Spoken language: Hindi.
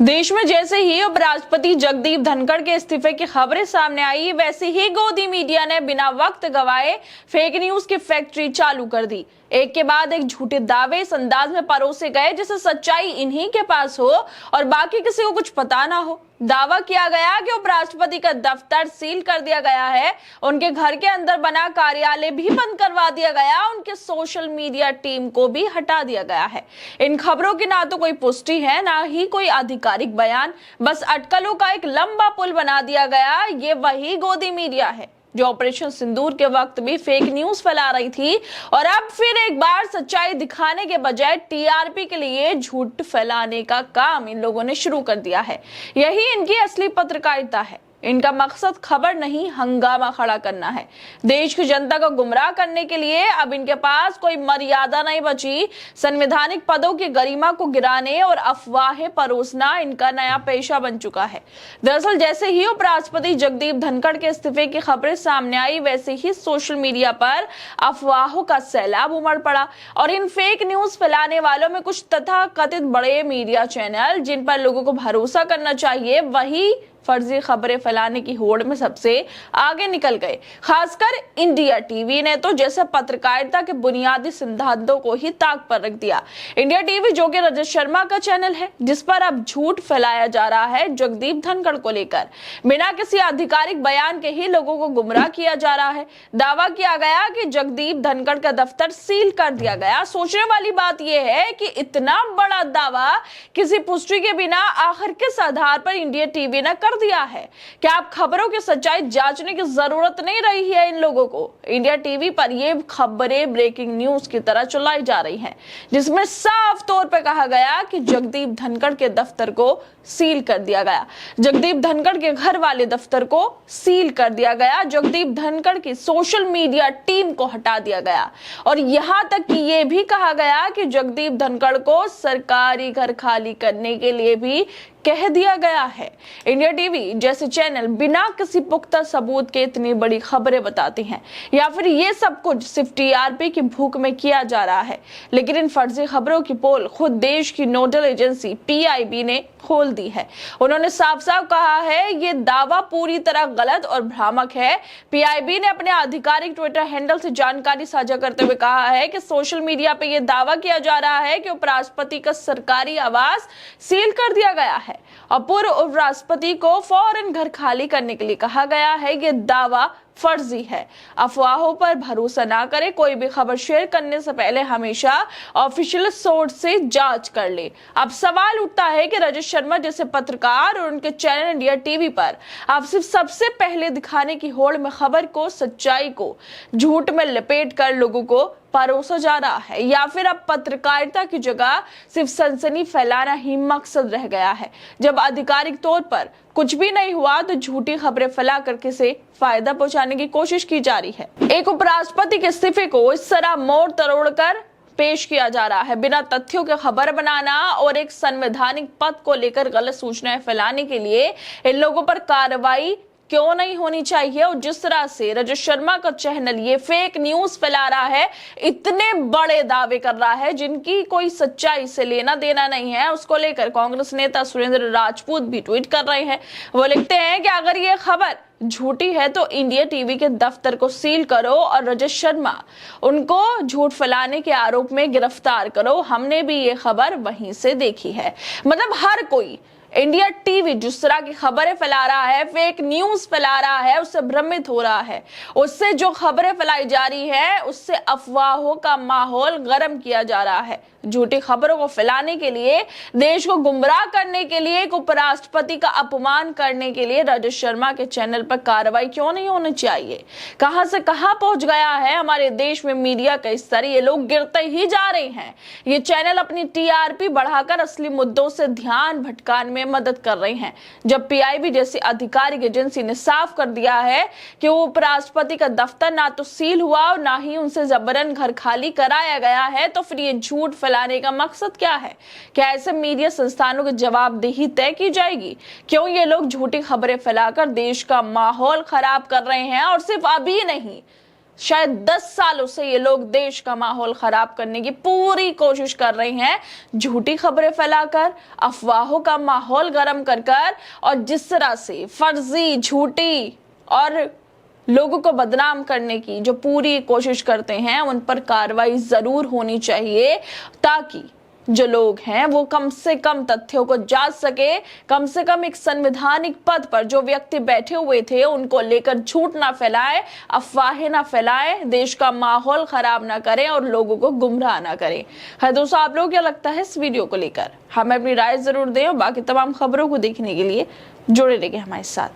देश में जैसे ही उपराष्ट्रपति जगदीप धनखड़ के इस्तीफे की खबरें सामने आई, वैसे ही गोदी मीडिया ने बिना वक्त गवाए फेक न्यूज की फैक्ट्री चालू कर दी। एक के बाद एक झूठे दावे इस अंदाज में परोसे गए जैसे सच्चाई इन्हीं के पास हो और बाकी किसी को कुछ पता ना हो। दावा किया गया कि उपराष्ट्रपति का दफ्तर सील कर दिया गया है, उनके घर के अंदर बना कार्यालय भी बंद करवा दिया गया, उनके सोशल मीडिया टीम को भी हटा दिया गया है। इन खबरों की ना तो कोई पुष्टि है, ना ही कोई आधिकारिक बयान, बस अटकलों का एक लंबा पुल बना दिया गया। ये वही गोदी मीडिया है जो ऑपरेशन सिंदूर के वक्त भी फेक न्यूज फैला रही थी और अब फिर एक बार सच्चाई दिखाने के बजाय टीआरपी के लिए झूठ फैलाने का काम इन लोगों ने शुरू कर दिया है। यही इनकी असली पत्रकारिता है। इनका मकसद खबर नहीं, हंगामा खड़ा करना है। देश की जनता को गुमराह करने के लिए अब इनके पास कोई मर्यादा नहीं बची। संवैधानिक पदों की गरिमा को गिराने और अफवाहें परोसना इनका नया पेशा बन चुका है। दरअसल जैसे ही उपराष्ट्रपति जगदीप धनखड़ के इस्तीफे की खबरें सामने आई, वैसे ही सोशल मीडिया पर अफवाहों का सैलाब उमड़ पड़ा और इन फेक न्यूज फैलाने वालों में कुछ तथाकथित बड़े मीडिया चैनल जिन पर लोगों को भरोसा करना चाहिए, वही फर्जी खबरें फैलाने की होड़ में सबसे आगे निकल गए। खासकर इंडिया टीवी ने तो जैसे पत्रकारिता के बुनियादी सिद्धांतों को ही ताक पर रख दिया। इंडिया टीवी जो कि रजत शर्मा का चैनल है, जिस पर अब झूठ फैलाया जा रहा है जगदीप धनखड़ को लेकर, बिना किसी आधिकारिक बयान के ही लोगों को गुमराह किया जा रहा है। दावा किया गया कि जगदीप धनखड़ का दफ्तर सील कर दिया गया। सोचने वाली बात यह है कि इतना बड़ा दावा किसी पुष्टि के बिना आखिर किस आधार पर इंडिया टीवी ने कर दिया है। क्या आप खबरों की सच्चाई जांचने की जरूरत नहीं रही है इन लोगों को? इंडिया टीवी पर ये खबरें ब्रेकिंग न्यूज की तरह चलाई जा रही हैं, जिसमें साफ तौर पे कहा गया कि जगदीप धनखड़ के दफ्तर को सील कर दिया गया, जगदीप धनखड़ के घर वाले दफ्तर को सील कर दिया गया, जगदीप धनखड़ की सोशल मीडिया टीम को हटा दिया गया और यहां तक कि यह भी कहा गया कि जगदीप धनखड़ को सरकारी घर खाली करने के लिए भी कह दिया गया है। इंडिया टीवी जैसे चैनल बिना किसी पुख्ता सबूत के इतनी बड़ी खबरें बताते हैं, या फिर ये सब कुछ सिर्फ टीआरपी की भूख में किया जा रहा है, लेकिन इन फर्जी खबरों की पोल खुद देश की नोडल एजेंसी पीआईबी ने खोल दी है। उन्होंने साफ साफ कहा है ये दावा पूरी तरह गलत और भ्रामक है। पीआईबी ने अपने आधिकारिक ट्विटर हैंडल से जानकारी साझा करते हुए कहा है कि सोशल मीडिया पे यह दावा किया जा रहा है कि उपराष्ट्रपति का सरकारी आवास सील कर दिया गया है और पूर्व उपराष्ट्रपति को फौरन घर खाली करने के लिए कहा गया है। ये दावा फर्जी है। अफवाहों पर भरोसा ना करें। कोई भी खबर शेयर करने से पहले हमेशा ऑफिशियल सोर्स से जांच कर ले। अब सवाल उठता है कि रजत शर्मा जैसे पत्रकार और उनके चैनल इंडिया टीवी पर आप सिर्फ सबसे पहले दिखाने की होड़ में खबर को, सच्चाई को झूठ में लपेट कर लोगों को परोसा जा रहा है, या फिर अब पत्रकारिता की जगह सिर्फ सनसनी फैलाना ही मकसद रह गया है। जब आधिकारिक तौर पर कुछ भी नहीं हुआ तो झूठी खबरें फैला कर किसे फायदा पहुंचाने की कोशिश की जा रही है। एक उपराष्ट्रपति के इस्तीफे को इस तरह मोड़ तोड़ कर पेश किया जा रहा है, बिना तथ्यों के खबर बनाना और एक संवैधानिक पद को लेकर गलत सूचनाएं फैलाने के लिए इन लोगों पर कार्रवाई क्यों नहीं होनी चाहिए। और जिस तरह से रजत शर्मा का चैनल ये फेक न्यूज फैला रहा है, इतने बड़े दावे कर रहा है जिनकी कोई सच्चाई से लेना देना नहीं है, उसको लेकर कांग्रेस नेता सुरेंद्र राजपूत भी ट्वीट कर रहे हैं। वो लिखते हैं कि अगर ये खबर झूठी है तो इंडिया टीवी के दफ्तर को सील करो और रजत शर्मा उनको झूठ फैलाने के आरोप में गिरफ्तार करो। हमने भी ये खबर वहीं से देखी है। मतलब हर कोई इंडिया टीवी जिस तरह की खबरें फैला रहा है, फेक न्यूज फैला रहा है, उससे भ्रमित हो रहा है। उससे जो खबरें फैलाई जा रही है, उससे अफवाहों का माहौल गर्म किया जा रहा है। झूठी खबरों को फैलाने के लिए, देश को गुमराह करने के लिए, एक उपराष्ट्रपति का अपमान करने के लिए रजत शर्मा के चैनल पर कार्रवाई क्यों नहीं होनी चाहिए? कहां से कहां पहुंच गया है हमारे देश में मीडिया का स्तर। ये लोग गिरते ही जा रहे हैं। ये चैनल अपनी टीआरपी बढ़ाकर असली मुद्दों से ध्यान भटकाने में मदद कर रहे हैं। जब पीआईबी जैसी आधिकारिक एजेंसी ने साफ कर दिया है कि वो उपराष्ट्रपति का दफ्तर ना तो सील हुआ और ना ही उनसे जबरन घर खाली कराया गया है, तो फिर ये झूठ फैलाने का मकसद क्या है? क्या ऐसे मीडिया संस्थानों की जवाबदेही तय की जाएगी? क्यों ये लोग झूठी खबरें फैलाकर देश का माहौल खराब कर रहे हैं? और सिर्फ अभी नहीं, शायद 10 सालों से ये लोग देश का माहौल खराब करने की पूरी कोशिश कर रहे हैं, झूठी खबरें फैलाकर, अफवाहों का माहौल गर्म कर और जिस तरह से फर्जी, झूठी और लोगों को बदनाम करने की जो पूरी कोशिश करते हैं, उन पर कार्रवाई जरूर होनी चाहिए, ताकि जो लोग हैं वो कम से कम तथ्यों को जांच सके, कम से कम एक संवैधानिक पद पर जो व्यक्ति बैठे हुए थे उनको लेकर झूठ ना फैलाए, अफवाहें ना फैलाए, देश का माहौल खराब ना करें और लोगों को गुमराह ना करें। है दोस्तों, आप लोगों को क्या लगता है इस वीडियो को लेकर? हमें अपनी राय जरूर दें और बाकी तमाम खबरों को देखने के लिए जुड़े रहिए हमारे साथ।